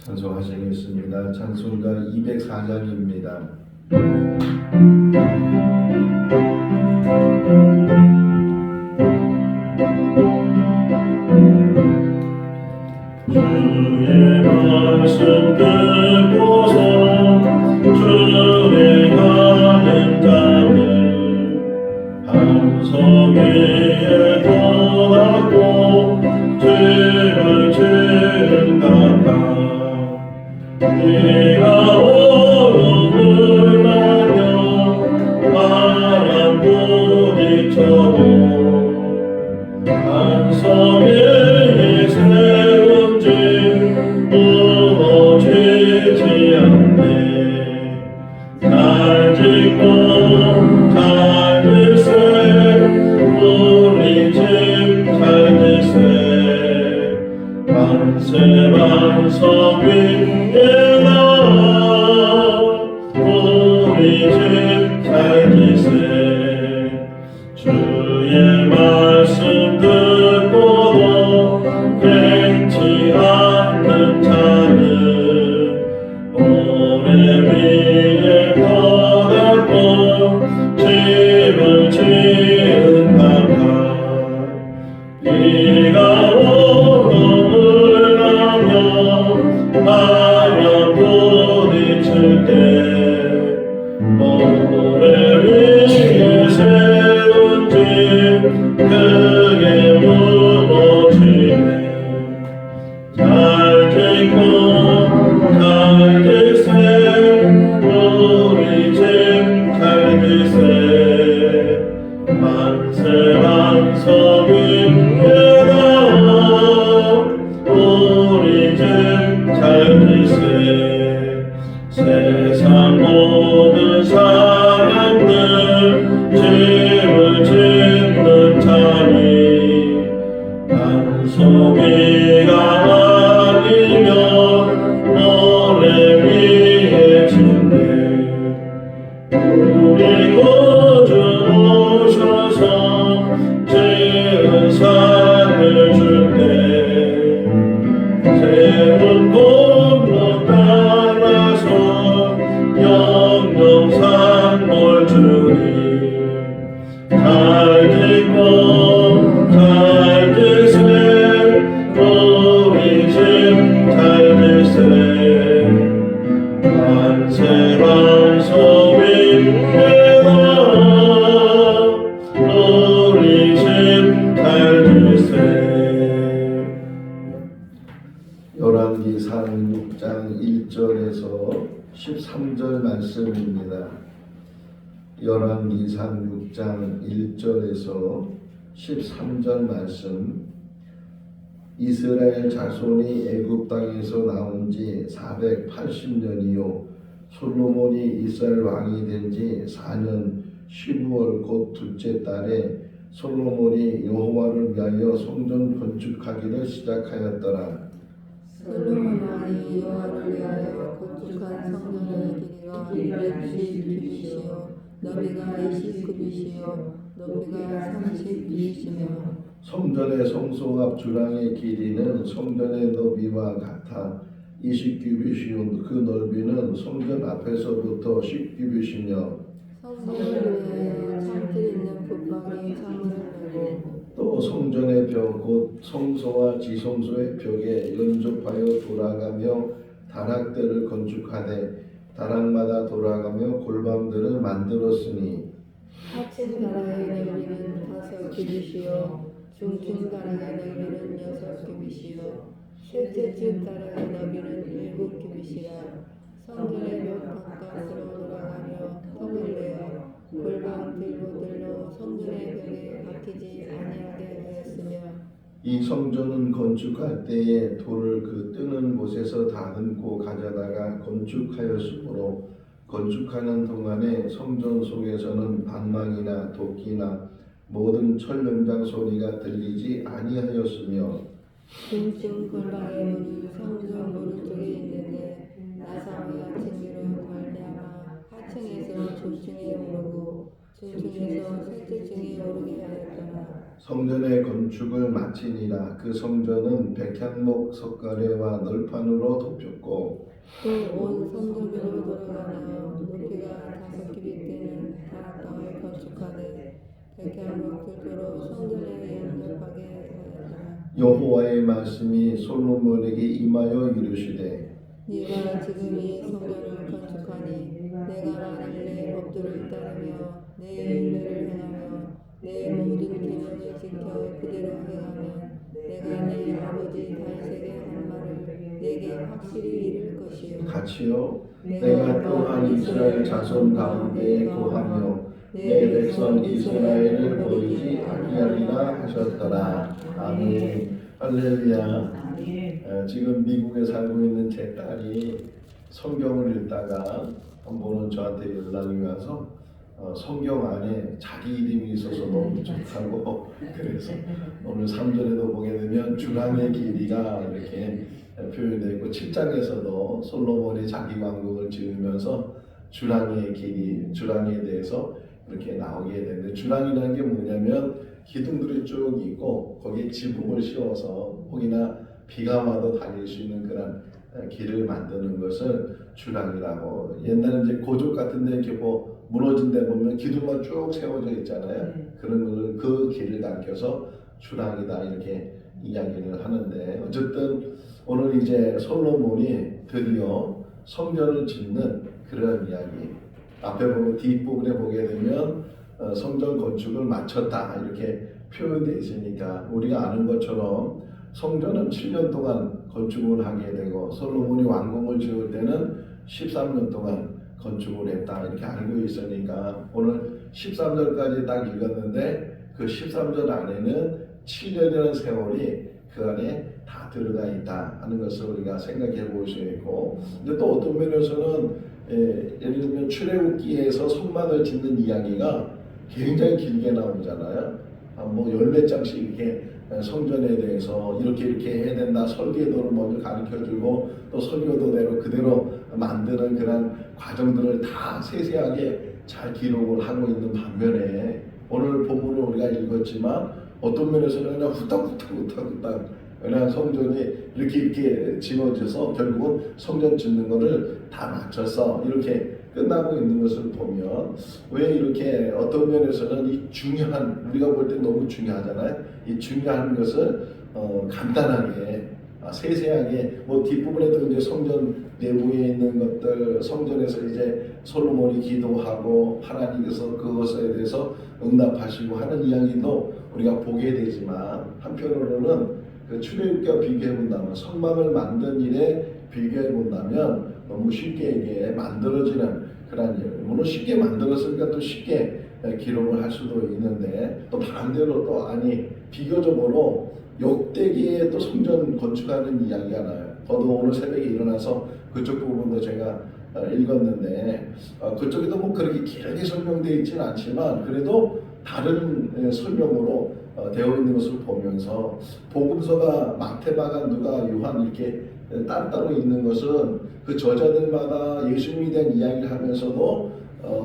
찬송하시겠습니다. 찬송가 204장입니다. 주의 말씀 듣고서 주의 가는 자들 반석 위에 떠나고 죄를 지은다가 네가 얼음을 나며 바람 부딪혀도 반석 위에 세운 지 무너지지 않네. 잘 짓고 잘 짓세 우리 집 잘 짓세 만세 반석 위에 나 우리 집 잘 짓세 주의 말씀 듣고도 갱치 않는 자는 오래 위에 떠나고 집을 지은다가 비가 오름을 나며 바람 부딪힐 때 모래 위에 세운 집 크게 무너지네. 잘 짓고 잘 짓세 우리 집 잘 짓세 만세 반석 위에 나 우리 집 잘 짓세 세상 모든 사람들 집을 짓는 자니 반석 위가 아니면 모래 위에 짓네. 우리 구주 오셔서 지은 산을 줄때 세운 공로 따라서 영영산 주니 잘 짓고 잘 짓세 우리 집 잘 짓세 만세 반석 위에 나 우리 집 잘 짓세. 열왕기상 6장 1절에서 13절 말씀입니다. 열왕기상 6장 1절에서 13절 말씀. 이스라엘 자손이 애굽 땅에서 나온 지 480년이요 솔로몬이 이스라엘 왕이 된 지 4년 15월 곧 둘째 달에 솔로몬이 여호와를 위하여 성전 건축하기를 시작하였더라. 솔로몬 왕이 여호와를 위하여 건축한 성전의 길이가 110규빗이요 너비가 20규빗이요 높이가 30규빗이며 성전의 성소 앞 주랑의 길이는 성전의 너비와 같아 20규빗이요 그 넓이는 성전 앞에서부터 10규빗이며 성전을 위하여 창틀 있는 북방에 창문을 열고 또 성전의 벽 곧 성소와 지성소의 벽에 연접하여 돌아가며 다락들을 건축하되 다락마다 돌아가며 골방들을 만들었으니 하층 다락의 넓이는 5규빗이요 중층 다락의 넓이는 6규빗이요 셋째 층 다락의 넓이는 7규빗이라 성전의 벽 바깥으로 돌아가며 턱을 내어 골방 들보들로 성전의 벽에 박히지 아니하게 하였으며 이 성전은 건축할 때에 돌을 그 뜨는 곳에서 다듬고 가져다가 건축하였으므로 건축하는 동안에 성전 속에서는 방망이나 도끼나 모든 철연장 소리가 들리지 아니하였으며 중층 골방의 문은 성전 오른쪽에 있는데 나사와 층으로 말미암아 하층에서 중층에 오르고 중층에서 셋째 층에 오르게 하였더라. 성전의 건축을 마치니라. 그 성전은 백향목 석가래와 널판으로 덮였고 또 온 성전으로 돌아가며 높이가 5규빗되는 다락방을 건축하되 백향목 들도로 성전에 연접하게 하였더라. 여호와의 말씀이 솔로몬에게 임하여 이르시되 네가 지금 이 성전을 건축하니 내가 만일 내 법도를 따르며 내 율례를 행하며 내 모든 계명을 지켜 그대로 행하면 내가 네 아버지 다윗에게 한 말을 내게 확실히 이룰 것이요 같이요. 내가 또한 이스라엘 자손 가운데에 거하며 내 백성 이스라엘을 버리지 아니하리라 하셨더라. 아멘. 할렐루야. 지금 미국에 살고 있는 제 딸이 성경을 읽다가 한 번은 저한테 연락이 와서 성경 안에 자기 이름이 있어서 너무 좋다고 그래서 오늘 3절에도 보게 되면 주랑의 길이가 이렇게 표현되어 있고 7장에서도 솔로몬이 자기 왕국을 지으면서 주랑의 길이, 주랑에 대해서 이렇게 나오게 되는데 주랑이라는 게 뭐냐면 기둥들이 쭉 있고 거기에 지붕을 씌워서 혹이나 비가 와도 다닐 수 있는 그런 길을 만드는 것을 주랑이라고. 옛날에 이제 고족 같은데 이렇게 뭐 무너진 데 보면 기둥만 쭉 세워져 있잖아요. 그런 것을 그 길을 가리켜서 주랑이다 이렇게 이야기를 하는데 어쨌든 오늘 이제 솔로몬이 드디어 성전을 짓는 그런 이야기. 앞에 보면 뒷부분에 보게 되면 성전 건축을 마쳤다 이렇게 표현되어 있으니까 우리가 아는 것처럼 성전은 7년 동안 건축을 하게 되고 솔로몬이 왕궁을 지을 때는 13년 동안 건축을 했다 이렇게 알고 있으니까 오늘 13절까지 딱 읽었는데 그 13절 안에는 7년이라는 세월이 그 안에 다 들어가 있다 하는 것을 우리가 생각해 볼 수 있고 근데 또 어떤 면에서는 예를 들면 출애굽기에서 성막을 짓는 이야기가 굉장히 길게 나오잖아요. 뭐 10몇 장씩 이렇게 성전에 대해서 이렇게 해야 된다 설계도를 먼저 가르쳐주고 또 설계도대로 그대로 만드는 그런 과정들을 다 세세하게 잘 기록을 하고 있는 반면에 오늘 본문을 우리가 읽었지만 어떤 면에서는 그냥 후딱후딱 그냥 성전이 이렇게 지어져서 결국은 성전 짓는 거를 다 마쳐서 이렇게 끝나고 있는 것을 보면 왜 이렇게 어떤 면에서는 이 중요한 우리가 볼 때 너무 중요하잖아요. 이 중요한 것을 간단하게 세세하게 뭐 뒷부분에도 이제 성전 내부에 있는 것들 성전에서 이제 솔로몬이 기도하고 하나님께서 그것에 대해서 응답하시고 하는 이야기도 우리가 보게 되지만 한편으로는 그 출애굽기와 비교해 본다면 성막을 만든 일에 비교해 본다면 너무 쉽게 이게 만들어지는 그런 일. 물론 쉽게 만들었으니까 또 쉽게 기록을 할 수도 있는데 또 반대로 또 아니 비교적으로 역대기에 또 성전 건축하는 이야기가 나요. 저도 오늘 새벽에 일어나서 그쪽 부분도 제가 읽었는데 그쪽에도 뭐 그렇게 길게 설명되어 있지는 않지만 그래도 다른 설명으로 되어 있는 것을 보면서 복음서가 마태마가 누가 요한 이렇게 따로따로 있는 것은 그 저자들마다 예수님에 대한 이야기를 하면서도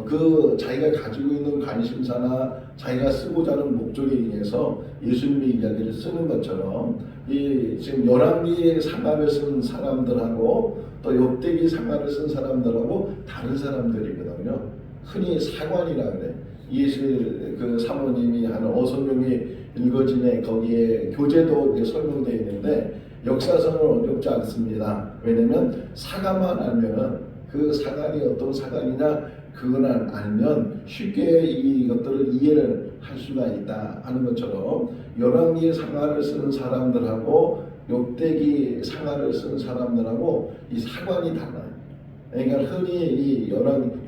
그 자기가 가지고 있는 관심사나 자기가 쓰고자 하는 목적에 의해서 예수님의 이야기를 쓰는 것처럼 이 지금 열왕기 상하를 쓴 사람들하고 또 역대기 상하를 쓴 사람들하고 다른 사람들이거든요. 흔히 사관이라 그래. 예수 그 사모님이 하는 어선용이 읽어지네 거기에 교재도 설명되어 있는데 역사서는 어렵지 않습니다. 왜냐면 사가만 알면은 그 사관이 어떤 사관이냐 그거는 알면 쉽게 이것들을 이해를 할 수가 있다 하는 것처럼 열왕기 상하를 쓰는 사람들하고 역대기 상하를 쓰는 사람들하고 이 사관이 달라요. 그러니까 흔히 이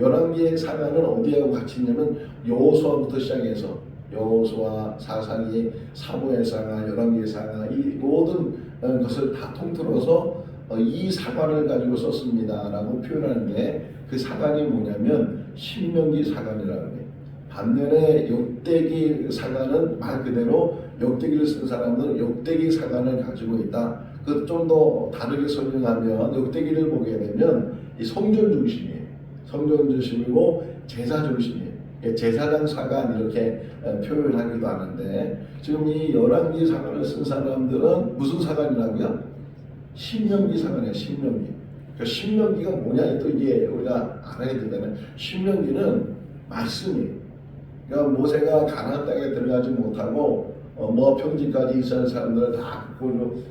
열왕기의 상하는 어디하고 같이 있냐면 여호수아부터 시작해서 여호수아, 사사기, 사무엘 상하, 열왕기 상하 이 모든 것을 다 통틀어서 이 사관을 가지고 썼습니다라고 표현하는데 그 사관이 뭐냐면 신명기 사관이라고 해요. 반면에 역대기 사관은 말 그대로 역대기를 쓴 사람들은 역대기 사관을 가지고 있다. 그 좀 더 다르게 설명하면 역대기를 보게 되면 이 성전 중심이에요. 성전 중심이고 제사 중심이에요. 제사장 사관 이렇게 표현하기도 하는데 지금 이 열왕기 사관을 쓴 사람들은 무슨 사관이라고요? 신명기 사관이에요. 신명기. 그 신명기가 뭐냐 또 이게 우리가 알아야 되잖아요. 신명기는 말씀이 그러니까 모세가 가나안 땅에 들어가지 못하고 뭐 평지까지 이스라엘 사람들을 다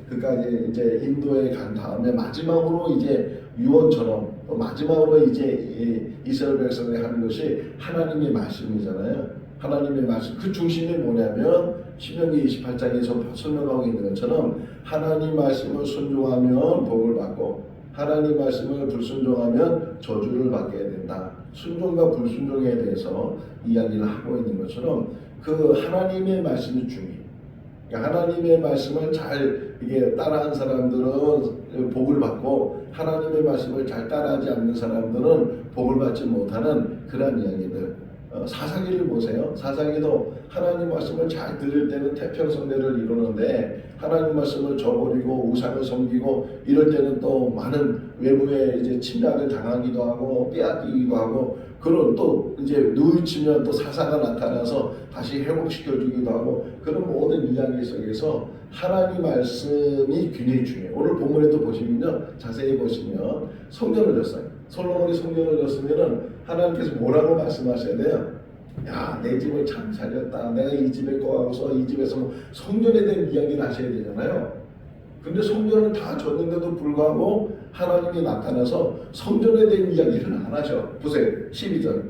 그까지 이제 인도에 간 다음에 마지막으로 이제 유언처럼 또 마지막으로 이제 이스라엘 백성들이 하는 것이 하나님의 말씀이잖아요. 하나님의 말씀 그 중심이 뭐냐면 신명기 28장에서 설명하고 있는 것처럼 하나님 말씀을 순종하면 복을 받고 하나님 말씀을 불순종하면 저주를 받게 된다. 순종과 불순종에 대해서 이야기를 하고 있는 것처럼 그 하나님의 말씀이 중요해요. 그러니까 하나님의 말씀을 잘 이게 따라한 사람들은 복을 받고 하나님의 말씀을 잘 따라하지 않는 사람들은 복을 받지 못하는 그런 이야기들. 사사기를 보세요. 사사기도 하나님 말씀을 잘 들을 때는 태평성대를 이루는데 하나님 말씀을 저버리고 우상을 섬기고 이럴 때는 또 많은 외부의 이제 침략을 당하기도 하고 빼앗기기도 하고 그런 또 이제 누이치면 또 사사가 나타나서 다시 회복시켜주기도 하고 그런 모든 이야기 속에서 하나님 말씀이 굉장히 중요해요. 오늘 본문에도 보시면요. 자세히 보시면 성전을 졌어요. 솔로몬이 성전을 졌으면은 하나님께서 뭐라고 말씀하셔야 돼요? 야, 내 집을 참 살렸다. 내가 이 집에 거하고서 이 집에서 뭐 성전에 대한 이야기를 하셔야 되잖아요. 근데 성전을 다 졌는데도 불구하고 하나님이 나타나서 성전에 대한 이야기를 안 하셔. 보세요. 12절.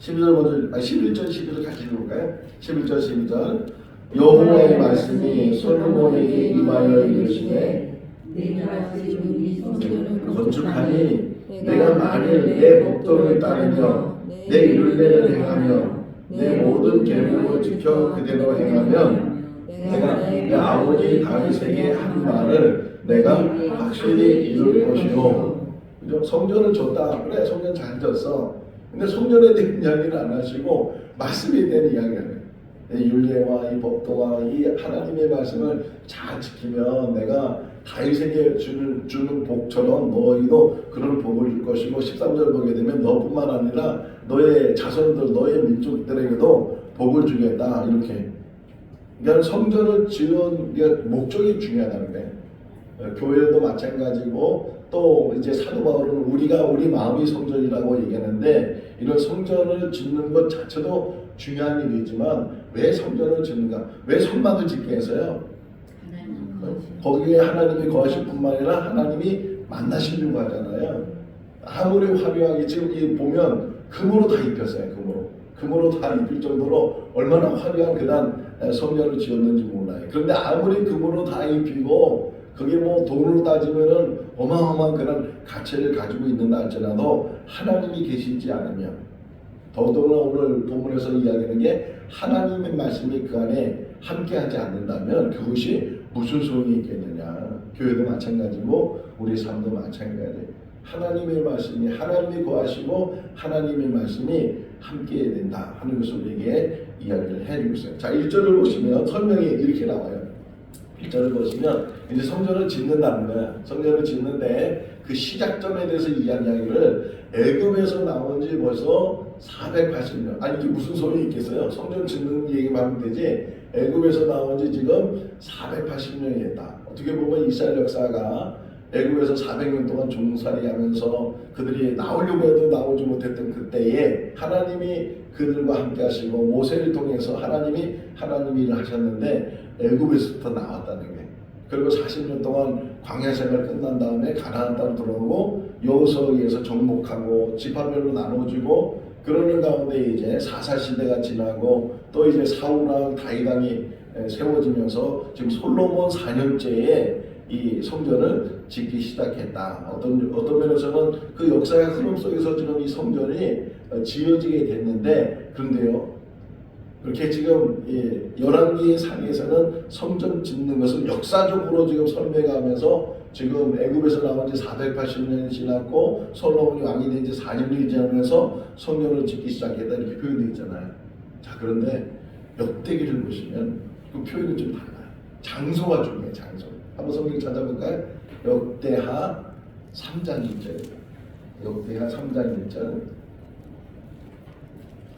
12절 먼저, 11절, 12절 같이 읽을까요? 11절, 12절. 여호와의 말씀이 솔로몬에게 임하여 이르시되 내가 지금 이 성전을 건축하니 내가 만일 내 법도를 따르며 내 율례를 행하며 내 모든 계명을 지켜 그대로 행하면 내가 내 아버지 다윗에게 한 말을 내가 확실히 이룰 것이요. 그죠? 성전을 줬다. 그래 성전 잘 졌어. 근데 성전에 대한 이야기를 안 하시고 말씀에 대한 이야기를 해요. 율례와 이 법도와 이 하나님의 말씀을 잘 지키면 내가 다윗에게 주는 복처럼 너희도 그런 복을 줄 것이고 13절 보게 되면 너뿐만 아니라 너의 자손들 너의 민족들에게도 복을 주겠다 이렇게. 그러니까 성전을 지은 목적이 중요하다는 거예요. 교회도 마찬가지고 또 이제 사도 바울은 우리 마음이 성전이라고 얘기하는데 이런 성전을 짓는 것 자체도 중요한 일이지만 왜 성전을 짓는가? 왜 성막을 짓게 해서요? 거기에 하나님이 거하실 뿐만 아니라 하나님이 만나시려고 하잖아요. 아무리 화려하게 지금 이 보면 금으로 다 입혔어요. 금으로 다 입힐 정도로 얼마나 화려한 그런 성전을 지었는지 몰라요. 그런데 아무리 금으로 다 입히고 그게 뭐 돈으로 따지면은 어마어마한 그런 가치를 가지고 있는다 할지라도 하나님이 계시지 않으면 더더구나 오늘 본문에서 이야기하는 게 하나님의 말씀이 그 안에 함께하지 않는다면 그것이 무슨 소용이 있겠느냐. 교회도 마찬가지고 우리 삶도 마찬가지. 하나님의 말씀이 하나님이 거하시고 하나님의 말씀이 함께해야 된다 하는 것을 우리에게 이야기를 해주고 있어요. 자 1절을 보시면 설명이 이렇게 나와요. 1절을 보시면 이제 성전을 짓는다는 거야. 성전을 짓는데 그 시작점에 대해서 이야기하기를 애굽에서 나온 지 벌써 480년. 아니 이게 무슨 소용이 있겠어요? 성전 짓는 얘기만 하면 되지. 애굽에서 나온 지 지금 480년이 됐다. 어떻게 보면 이스라엘 역사가 애굽에서 400년 동안 종살이하면서 그들이 나오려고 해도 나오지 못했던 그때에 하나님이 그들과 함께 하시고 모세를 통해서 하나님이 일을 하셨는데 애굽에서부터 나왔다는 게. 그리고 40년 동안 광야 생활 끝난 다음에 가나안 땅 들어오고 여호수아에서 정복하고 지파별로 나눠지고 그러는 가운데 이제 사사 시대가 지나고 또 이제 사울왕 다윗 왕이 세워지면서 지금 솔로몬 4년째에 이 성전을 짓기 시작했다. 어떤 면에서는 그 역사의 흐름 속에서 지금 이 성전이 지어지게 됐는데 그런데요. 그렇게 지금 열왕기 상에서는 성전 짓는 것을 역사적으로 지금 설명하면서 지금 애굽에서 나온 지 480년이 지났고 솔로몬이 왕이 된 지 4년이 지나면서 성전을 짓기 시작했다 이렇게 표현되어 있잖아요. 자 그런데 역대기를 보시면 그 표현이 좀 달라요. 장소가 중요해요. 장소. 한번 성경 찾아볼까요? 역대하 3장 1절. 역대하 3장 1절.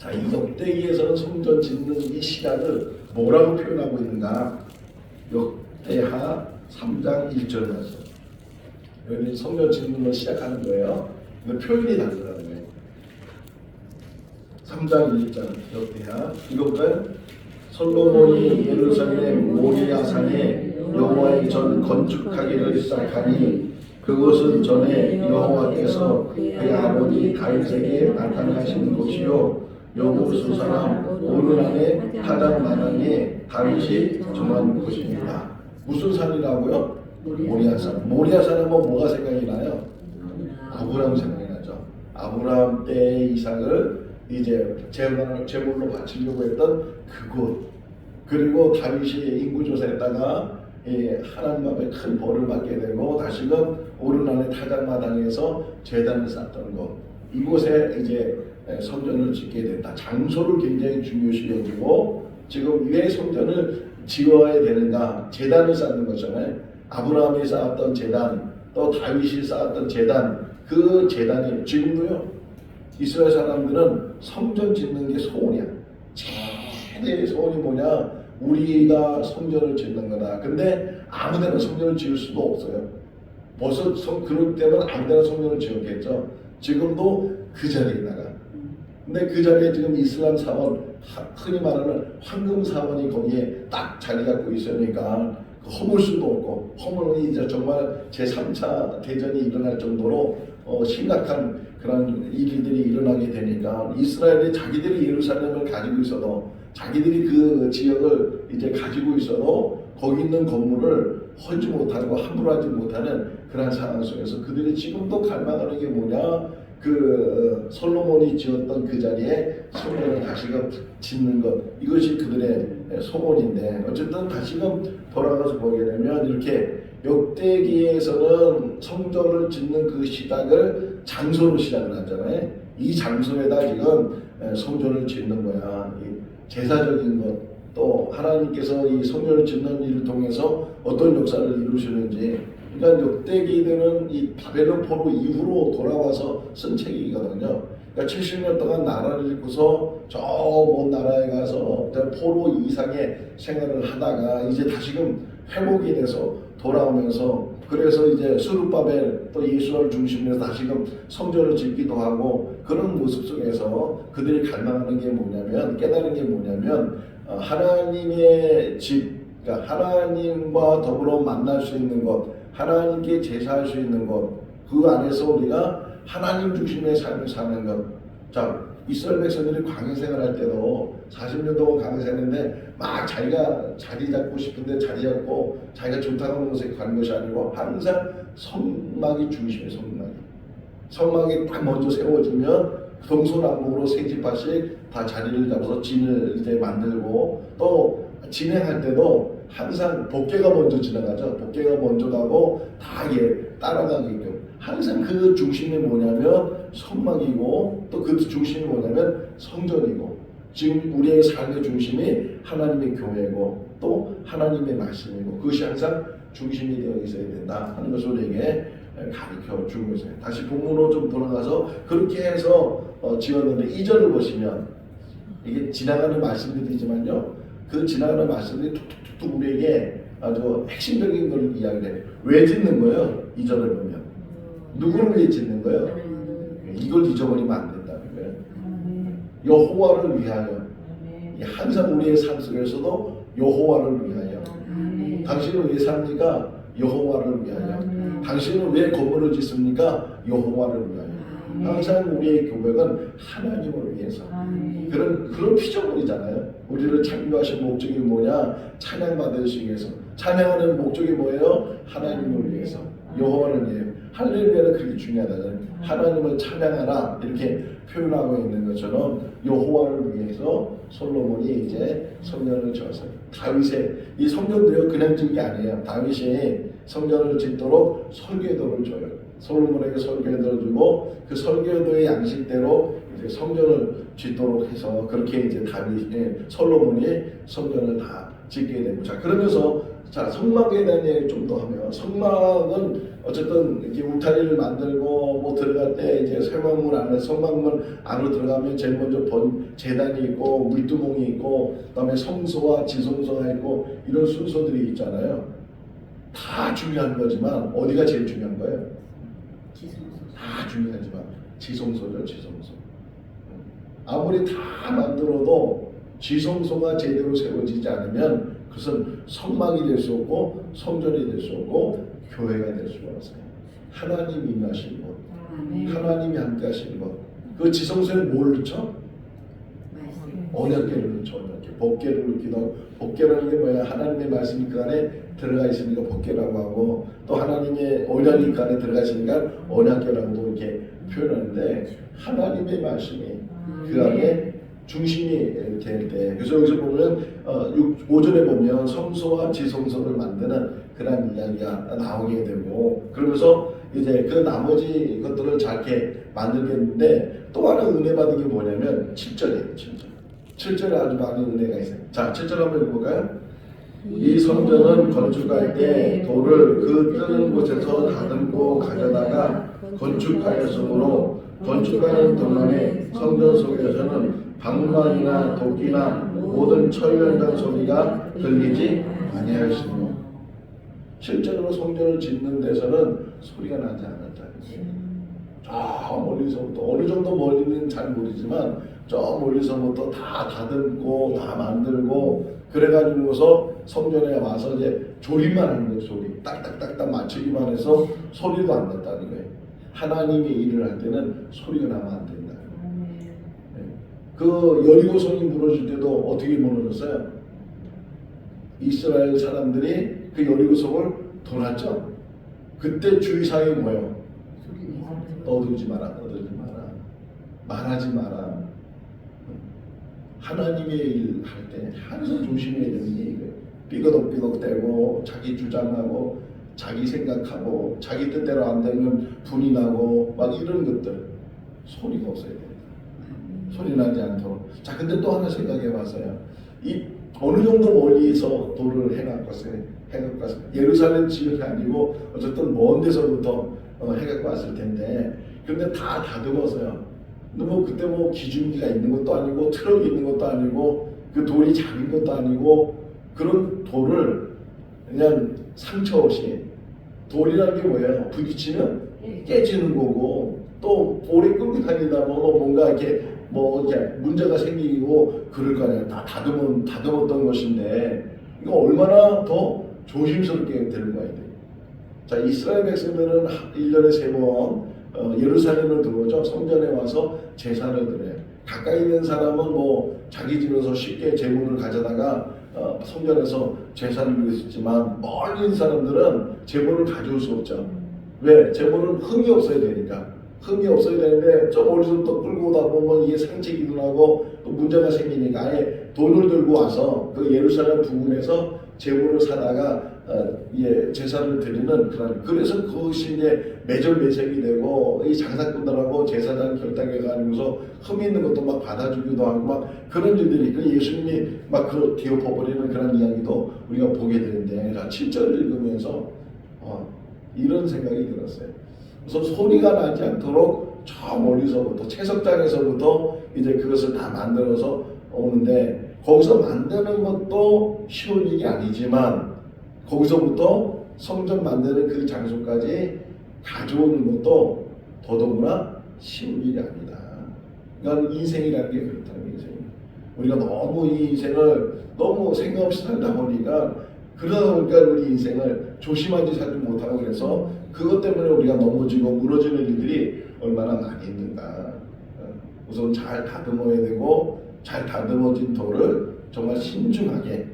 자, 이 역대기에서는 성전 짓는 이 시작을 뭐라고 표현하고 있는가? 역대하 3장 1절 말씀. 여기 성전 짓는 걸 시작하는 거예요. 근데 표현이 다르다는 거예요. 3장 1절 역대하 이것은 솔로몬이 예루살렘 모리아산에 여호와의 전 건축하기를 시작하니 그곳은 전에 여호와께서 그의 아버지 다윗에게 나타나신 곳이요 여부수 사람 오르난의 타작마당에 다윗이 정한 곳입니다. 무슨 산이라고요? 모리아산. 모리아산은 뭐가 생각이 나요? 아브라함 생각이 나죠. 아브라함 때 이삭을 이제 제물로 바치려고 했던 그곳. 그리고 다윗이 인구조사했다가 하나님 앞에 큰 벌을 받게 되고 다시금 오르난의 타작마당에서 제단을 쌓던 곳. 이곳에 이제 성전을 짓게 된다. 장소를 굉장히 중요시 여기고 지금 왜 성전을 지어야 되는가? 제단을 쌓는 거잖아요. 아브라함이 쌓았던 제단, 또 다윗이 쌓았던 제단, 그 제단이 지금도요. 이스라엘 사람들은 성전 짓는 게 소원이야. 최대의 소원이 뭐냐? 우리가 성전을 짓는 거다. 근데 아무데나 성전을 지을 수도 없어요. 벌써 그럴 때면 아무데나 성전을 지었겠죠. 지금도 그 자리에다가. 근데 그 자리에 지금 이슬람 사원, 흔히 말하는 황금 사원이 거기에 딱 자리 잡고 있으니까 허물 수도 없고, 허물이 이제 정말 제3차 대전이 일어날 정도로 심각한 그런 일들이 일어나게 되니까 이스라엘이 자기들이 예루살렘을 가지고 있어도 자기들이 그 지역을 이제 가지고 있어도 거기 있는 건물을 헐지 못하고 함부로 하지 못하는 그런 상황 속에서 그들이 지금도 갈망하는 게 뭐냐? 그 솔로몬이 지었던 그 자리에 성전을 다시금 짓는 것, 이것이 그들의 소원인데 어쨌든 다시금 돌아가서 보게 되면 이렇게 역대기에서는 성전을 짓는 그 시작을 장소로 시작을 하잖아요. 이 장소에다 지금 성전을 짓는 거야. 제사적인 것, 또 하나님께서 이 성전을 짓는 일을 통해서 어떤 역사를 이루시는지. 그러니까 역대기들은 이 바벨론 포로 이후로 돌아와서 쓴 책이거든요. 그러니까 70년 동안 나라를 짓고서 저 먼 나라에 가서 포로 이상의 생활을 하다가 이제 다시금 회복이 돼서 돌아오면서, 그래서 이제 스룹바벨 또 예수를 중심으로 다시금 성전을 짓기도 하고, 그런 모습 속에서 그들이 갈망하는 게 뭐냐면, 깨달은 게 뭐냐면 하나님의 집, 그러니까 하나님과 더불어 만날 수 있는 것, 하나님께 제사할 수 있는 것, 그 안에서 우리가 하나님 중심의 삶을 사는 것. 자, 이스라엘 백성들이 광야 생활할 때도 40년 동안 광야 생활했는데 막 자기가 자리 잡고 싶은데 자리 잡고 자기가 좋다고 하는 곳에 가는 것이 아니고 항상 성막이 중심이에요. 성막이 딱 먼저 세워지면 동서남북으로 세 지파씩 다 자리를 잡아서 진을 이제 만들고, 또 진행할 때도 항상 복개가 먼저 지나가죠. 복개가 먼저 가고 다 따라가게끔 항상 그 중심이 뭐냐면 성막이고, 또 그 중심이 뭐냐면 성전이고, 지금 우리의 삶의 중심이 하나님의 교회고 또 하나님의 말씀이고, 그것이 항상 중심이 되어 있어야 된다 하는 것을 우리에게 가르쳐 주고 있어요. 다시 본문으로 좀 돌아가서 그렇게 해서 지었는데 2절을 보시면 이게 지나가는 말씀들이지만요, 그 지나가는 말씀들이 툭툭툭 우리에게 아주 핵심적인 걸 이야기해요. 왜 짓는 거예요? 2절을 보면 누구를 위해 짓는 거예요? 이걸 잊어버리면 안 된다는 거예요. 여호와를 위하여. 항상 우리의 삶 속에서도 여호와를 위하여. 당신은 왜 삽니까? 여호와를 위하여. 당신은 왜 건물을 짓습니까? 여호와를 위하여. 항상 우리의 교백은 하나님을 위해서. 그런 피조물이잖아요. 우리를 창조하신 목적이 뭐냐? 찬양받으시기 위해서. 찬양하는 목적이 뭐예요? 하나님을 위해서. 여호와를 위해. 할렐루야는 그렇게 중요하다잖아요. 하나님을 찬양하라 이렇게 표현하고 있는 것처럼 여호와를 위해서 솔로몬이 이제 성전을 지었어요. 다윗의 이 성전도요 그냥 짓는 게 아니에요. 다윗이 성전을 짓도록 설계도를 줘요. 솔로몬에게 설계도를 주고 그 설계도의 양식대로 이제 성전을 짓도록 해서 그렇게 이제 솔로몬이 성전을 다 짓게 되고, 자 그러면서 자 성막에 대한 얘기 좀 더 하면, 성막은 어쨌든 이렇게 울타리를 만들고 뭐 들어갈 때 이제 세마문 안에 성막문 안으로 들어가면 제일 먼저 제단이 있고 물두멍이 있고 그다음에 성소와 지성소가 있고 이런 순서들이 있잖아요. 다 중요한 거지만 어디가 제일 중요한 거예요? 다 중요하지만 지성소죠, 지성소. 아무리 다 만들어도 지성소가 제대로 세워지지 않으면 그것은 성막이 될 수 없고 성전이 될 수 없고 교회가 될 수가 없어요. 하나님이 임하신 곳, 하나님이 함께 하시는 곳. 그 지성소에 뭘 넣죠? 언약궤를 넣죠. 언약궤. 법궤를 넣기도 하고, 법궤라는 게 뭐야? 하나님의 말씀이 그 안에 들어가 있으니까 법궤라고 하고, 또 하나님의 언약이 그 안에 들어가 있으니까 언약궤라고도 이렇게 표현하는데, 하나님의 말씀이 그 안에 중심이 될 때, 그래서 여기서 보면 5절에 보면 성소와 지성소를 만드는 그런 이야기가 나오게 되고, 그러면서 이제 그 나머지 것들을 잘 이렇게 만들겠는데, 또 하나 은혜 받은 게 뭐냐면 7절이에요. 7절에 아주 많은 은혜가 있어요. 자, 7절 한번 읽어볼까요? 이 성전은 건축할 때 돌을 그 뜨는 곳에서 다듬고 가져다가 건축하였으므로 건축하는 동안에 성전 속에서는 방망이나 도끼나 모든 철연장 소리가 들리지 아니하였으며, 실제로 성전을 짓는 데서는 소리가 나지 않았다. 저 멀리서부터, 어느 정도 멀리는 잘 모르지만 저 멀리서부터 다 다듬고 다 만들고 그래가지고서 성전에 와서 이제 조립만 하는 거예요. 조립 딱딱딱딱 맞추기만 해서 소리도 안 났다는 거예요. 하나님이 일을 할 때는 소리가 나면 안 된다. 그 여리고성이 무너질 때도 어떻게 무너졌어요? 이스라엘 사람들이 그 여리고성을 돌았죠. 그때 주의사항이 뭐예요? 떠들지 마라, 떠들지 마라, 말하지 마라. 하나님의 일 할 때 항상 조심해야 되는 게 이거예요. 삐거덕삐거덕대고 자기 주장하고 자기 생각하고 자기 뜻대로 안 되면 분이 나고 막 이런 것들, 소리가 없어야 돼요. 소리 나지 않도록. 자, 근데 또 하나 생각해 봤어요. 이 어느 정도 멀리서 도를 해갖고 왔어요. 예루살렘 지역이 아니고 어쨌든 먼 데서부터 해갖고 왔을 텐데, 근데 다 다듬었어요. 근데 뭐 그때 뭐 기중기가 있는 것도 아니고 트럭이 있는 것도 아니고 그 돌이 작은 것도 아니고 그런 돌을 그냥 상처 없이, 돌이라는 게 뭐예요? 부딪히면 깨지는 거고, 또 오래 끌고 다니다 보면 뭔가 이렇게 문제가 생기고 그럴 거 아니에요. 다 다듬었던 것인데 이거 얼마나 더 조심스럽게 들어가야 돼요. 자, 이스라엘 백성들은 1년에 3번 예루살렘을 들어오죠. 성전에 와서 제사를 드려요. 가까이 있는 사람은 뭐 자기 집에서 쉽게 제물을 가져다가 성전에서 제사를 드릴 수 있지만, 멀리 있는 사람들은 제물을 가져올 수 없죠. 왜? 제물은 흠이 없어야 되니까. 흠이 없어야 되는데 저 멀리서부터 끌고 오다 보면 이게 상책이도 나고 또 문제가 생기니까 아예 돈을 들고 와서 그 예루살렘 부근에서 제물을 사다가 제사를 드리는 그런, 그래서 그것이 이제 매절매색이 되고 이 장사꾼들하고 제사장 결탁해가지고서 흠이 있는 것도 막 받아주기도 하고 막 그런 일들이, 그 예수님이 막 그 뒤엎어버리는 그런 이야기도 우리가 보게 되는데, 7절을 읽으면서 이런 생각이 들었어요. 우선 소리가 나지 않도록 저 멀리서부터 채석장에서부터 이제 그것을 다 만들어서 오는데, 거기서 만드는 것도 쉬운 일이 아니지만 거기서부터 성전 만드는 그 장소까지 가져오는 것도 더더구나 쉬운 일이 아니다. 그러니까 인생이라는 게 그렇다는 인생. 우리가 너무 이 인생을 너무 생각 없이 살다 보니까, 그러다 보니까 우리 인생을 조심하지 살지 못하고, 그래서 그것 때문에 우리가 넘어지고 무너지는 일들이 얼마나 많이 있는가. 우선 잘 다듬어야 되고, 잘 다듬어진 돌을 정말 신중하게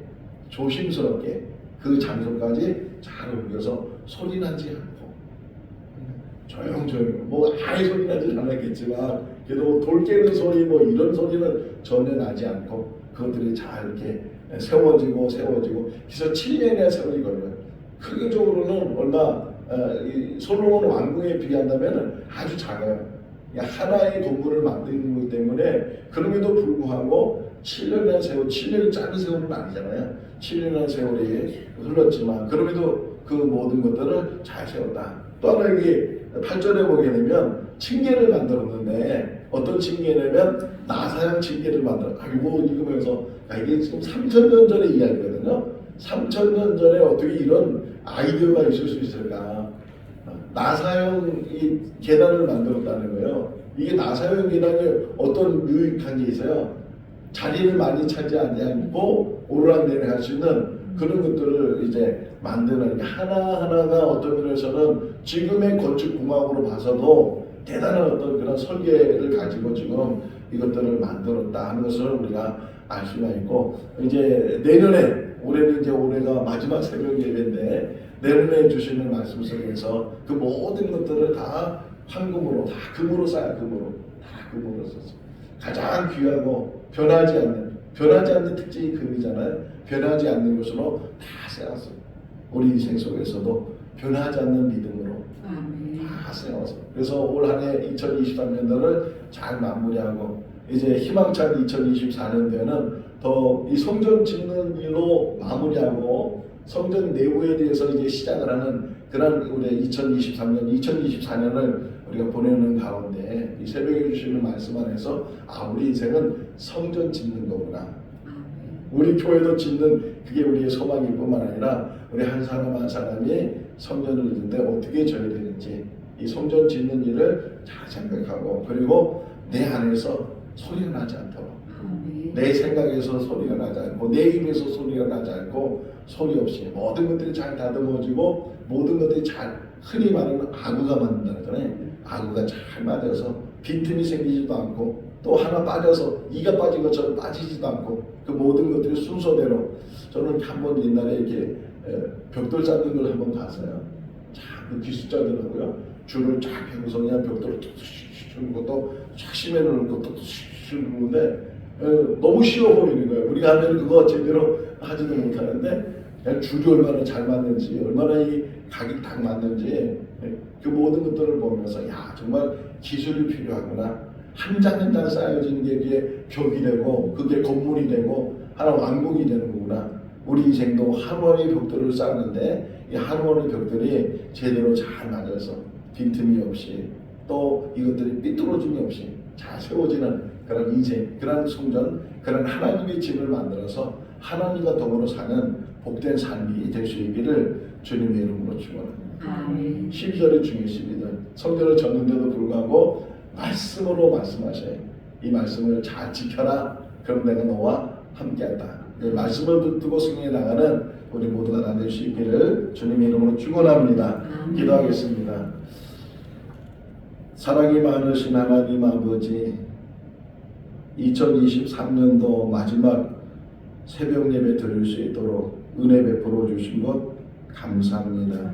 조심스럽게 그 장소까지 잘 옮겨서 소리 나지 않고 조용조용, 뭐 아예 소리 나지 않았겠지만 그래도 뭐 돌 깨는 소리 뭐 이런 소리는 전혀 나지 않고 그것들이 잘 이렇게 세워지고 그래서 7년이나 세월이 걸려요. 크기적으로는 얼마 솔로몬 왕궁에 비한다면 아주 작아요. 하나의 건물을 만드는 것 때문에, 그럼에도 불구하고 7년이라는 세월, 7년이 짧은 세월은 아니잖아요. 7년이라는 세월이 흘렀지만 그럼에도 그 모든 것들을 잘 세웠다. 또 하나 여기 8절에 보게 되면 층계를 만들었는데 어떤 층계냐면 나사형 층계를 만들어. 이거 읽으면서 이게 지금 3,000년 전의 이야기거든요. 3,000년 전에 어떻게 이런 아이디어가 있을 수 있을까? 나사형 이 계단을 만들었다는 거예요. 이게 나사형 계단이 어떤 유익한 게 있어요. 자리를 많이 차지하지 않고 오르락내리락 할 수 있는 그런 것들을 이제 만드는 게 하나하나가 어떤 면에서는 지금의 건축공학으로 봐서도 대단한 어떤 그런 설계를 가지고 지금 이것들을 만들었다 하는 것을 우리가 알 수가 있고, 이제 내년에, 올해는 이제 올해가 마지막 새벽 예배인데 내년에 주시는 말씀 속에서 그 모든 것들을 다 황금으로, 다 금으로 쌓아, 금으로 썼어. 가장 귀하고 변하지 않는 특징이 금이잖아요. 변하지 않는 것으로 다 세웠어. 우리 인생 속에서도 변하지 않는 믿음으로 다 세워서. 그래서 올 한해 2023년도를 잘 마무리하고 이제 희망찬 2024년도에는 더 이 성전 짓는 일로 마무리하고 성전 내부에 대해서 이제 시작을 하는 그런 우리 2024년을 우리가 보내는 가운데 이 새벽에 주시는 말씀 안에서 우리 인생은 성전 짓는 거구나. 우리 교회도 짓는 그게 우리의 소망일 뿐만 아니라 우리 한 사람 한 사람이 성전을 짓는데 어떻게 져야 되는지 이 성전 짓는 일을 잘 생각하고, 그리고 내 안에서 소리가 나지 않도록, 내 생각에서 소리가 나지 않고 내 입에서 소리가 나지 않고 소리 없이 모든 것들이 잘 다듬어지고 모든 것들이 잘, 흔히 말하는 아구가 맞는다잖아요. 아구가 잘 맞아서 빈틈이 생기지도 않고 또 하나 빠져서 이가 빠진 것처럼 빠지지도 않고 그 모든 것들이 순서대로. 저는 한번 옛날에 이렇게 벽돌 쌓는 걸 한번 봤어요. 참 기술자들하고요. 줄을 쫙 펴고서 그냥 벽돌을 툭툭 주는 것도 쫙 심해 놓는 것도 주는데 너무 쉬워 보이는 거예요. 우리가 하면 그거 제대로 하지도 못하는데 줄이 얼마나 잘 맞는지, 얼마나 이 각이 딱 맞는지 그 모든 것들을 보면서 야, 정말 기술이 필요하구나. 한 장 한 장 쌓여지는 게 그게 벽이 되고 그게 건물이 되고 하나 왕국이 되는 거구나. 우리 인생도 한 원의 벽돌을 쌓는데 이 한 원의 벽돌이 제대로 잘 맞아서 빈틈이 없이 또 이것들이 삐뚤어짐이 없이 잘 세워지는 그런 인생, 그런 성전, 그런 하나님의 집을 만들어서 하나님과 더불어 사는 복된 삶이 될 수 있기를 주님의 이름으로 축원합니다. 12절의 중에 12절 성전을 졌는데도 불구하고 말씀으로 말씀하셔요. 이 말씀을 잘 지켜라. 그럼 내가 너와 함께한다. 말씀을 붙들고 승리해 나가는 우리 모두가 다 될 수 있기를 주님의 이름으로 축원합니다. 기도하겠습니다. 사랑이 많으신 하나님 아버지, 2023년도 마지막 새벽 예배 드릴 수 있도록 은혜 베풀어 주신 것 감사합니다.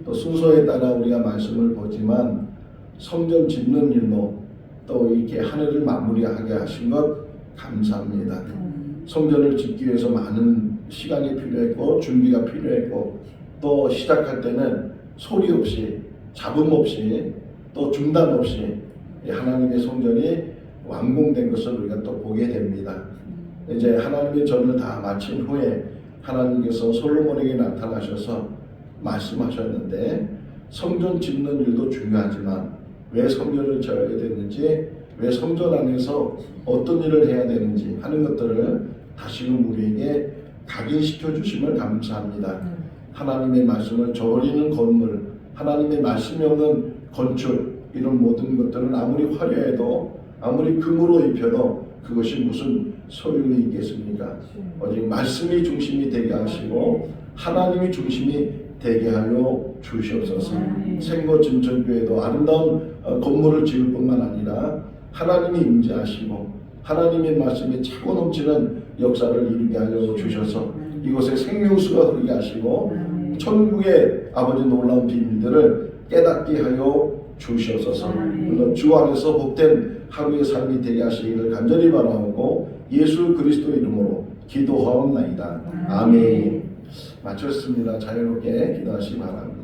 또 순서에 따라 우리가 말씀을 보지만 성전 짓는 일로 또 이렇게 한 해를 마무리하게 하신 것 감사합니다. 성전을 짓기 위해서 많은 시간이 필요했고 준비가 필요했고 또 시작할 때는 소리 없이 잡음 없이 또 중단 없이 하나님의 성전이 완공된 것을 우리가 또 보게 됩니다. 이제 하나님의 전을 다 마친 후에 하나님께서 솔로몬에게 나타나셔서 말씀하셨는데 성전 짓는 일도 중요하지만 왜 성전을 지어야 되는지, 왜 성전 안에서 어떤 일을 해야 되는지 하는 것들을 다시금 우리에게 각인시켜 주심을 감사합니다. 하나님의 말씀을 저버리는 건물, 하나님의 말씀이 없는 건축, 이런 모든 것들은 아무리 화려해도 아무리 금으로 입혀도 그것이 무슨 소용이 있겠습니까? 오직 말씀이 중심이 되게 하시고 하나님이 중심이 되게 하여 주시옵소서. 생거진천교회도 아름다운 건물을 지을 뿐만 아니라 하나님이 임재하시고 하나님의 말씀이 차고 넘치는 역사를 이루게 하여 주셔서 이곳에 생명수가 흐르게 하시고 천국의 아버지 놀라운 비밀들을 깨닫게 하여 주시옵소서. 물론 주 안에서 복된 하루의 삶이 되게 하시기를 간절히 바라고 예수 그리스도 이름으로 기도하옵나이다. 아멘. 마쳤습니다. 자유롭게 기도하시기 바랍니다.